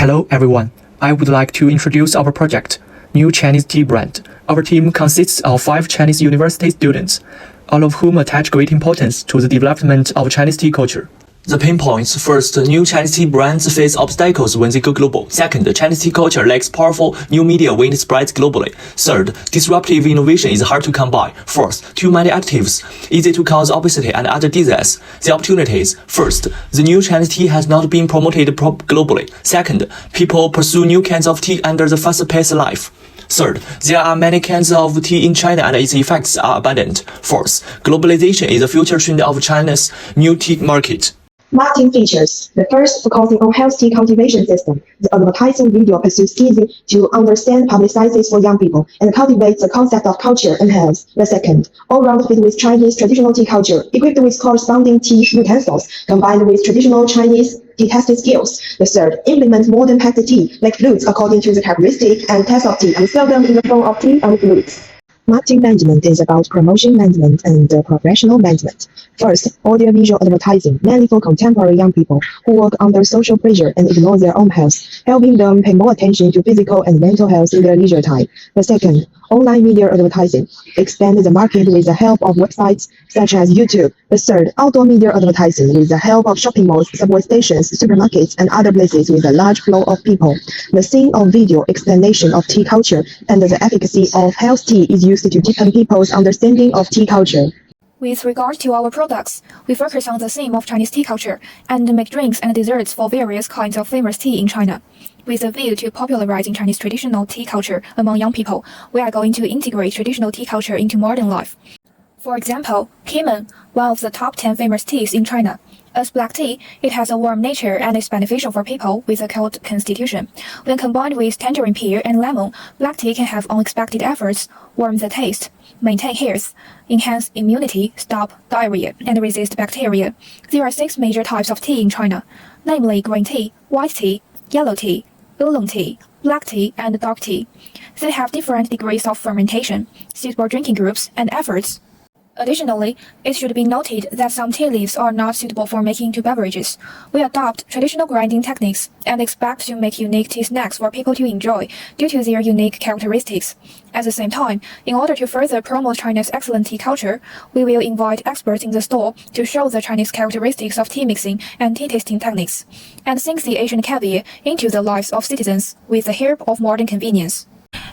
Hello everyone, I would like to introduce our project, New Chinese Tea Brand. Our team consists of 5 Chinese university students, all of whom attach great importance to the development of Chinese tea culture. The pain points: first, new Chinese tea brands face obstacles when they go global. Second, Chinese tea culture lacks powerful new media when it spreads globally. Third, disruptive innovation is hard to come by. Fourth, too many actives, easy to cause obesity and other diseases. The opportunities: first, the new Chinese tea has not been promoted globally. Second, people pursue new kinds of tea under the fast-paced life. Third, there are many kinds of tea in China and its effects are abundant. Fourth, globalization is the future trend of China's new tea market. Marketing features. The first, focusing on healthy cultivation system. The advertising video pursues easy to understand publicizes for young people and cultivates the concept of culture and health. The second, all-round fit with Chinese traditional tea culture, equipped with corresponding tea utensils, combined with traditional Chinese tea testing skills. The third, implement modern packed tea, like flutes according to the characteristic and taste of tea, and sell them in the form of tea and flutes. Marketing management is about promotion management and professional management. First, audiovisual advertising, mainly for contemporary young people who work under social pressure and ignore their own health, helping them pay more attention to physical and mental health in their leisure time. The second, online media advertising, expand the market with the help of websites such as YouTube. The third, outdoor media advertising with the help of shopping malls, subway stations, supermarkets, and other places with a large flow of people. The scene of video explanation of tea culture and the efficacy of health tea is used to deepen people's understanding of tea culture. With regard to our products, we focus on the theme of Chinese tea culture and make drinks and desserts for various kinds of famous tea in China. With a view to popularizing Chinese traditional tea culture among young people, we are going to integrate traditional tea culture into modern life. For example, Kemen, one of the top 10 famous teas in China. As black tea, it has a warm nature and is beneficial for people with a cold constitution. When combined with tangerine pear and lemon, black tea can have unexpected efforts, warm the taste, maintain health, enhance immunity, stop diarrhea, and resist bacteria. There are 6 major types of tea in China, namely green tea, white tea, yellow tea, oolong tea, black tea, and dark tea. They have different degrees of fermentation, suitable drinking groups, and efforts. Additionally, it should be noted that some tea leaves are not suitable for making into beverages. We adopt traditional grinding techniques and expect to make unique tea snacks for people to enjoy due to their unique characteristics. At the same time, in order to further promote China's excellent tea culture, we will invite experts in the store to show the Chinese characteristics of tea mixing and tea tasting techniques, and sink the Asian caviar into the lives of citizens with the help of modern convenience.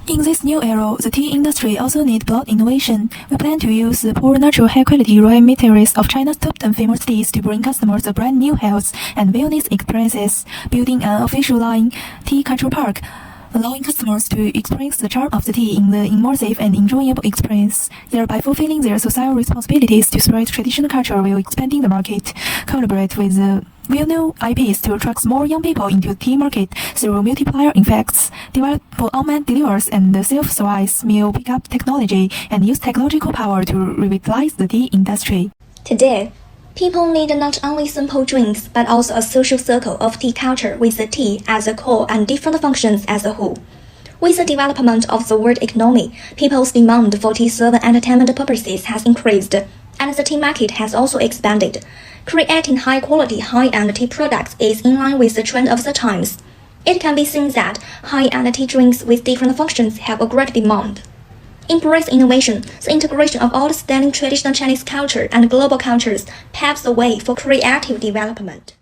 In this new era, the tea industry also needs broad innovation. We plan to use the poor natural high-quality raw materials of China's top 10 famous teas to bring customers a brand new health and wellness experiences, building an official line tea culture park, allowing customers to experience the charm of the tea in the immersive and enjoyable experience, thereby fulfilling their social responsibilities to spread traditional culture while expanding the market. Collaborate with the well-known IPs to attract more young people into the tea market through multiplier effects, develop unmanned deliveries and self-service meal pickup technology, and use technological power to revitalize the tea industry. Today, people need not only simple drinks but also a social circle of tea culture with the tea as a core and different functions as a whole. With the development of the world economy, people's demand for tea served entertainment purposes has increased, and the tea market has also expanded. Creating high-quality, high-end tea products is in line with the trend of the times. It can be seen that high-end tea drinks with different functions have a great demand. Embrace innovation. The integration of outstanding traditional Chinese culture and global cultures paves the way for creative development.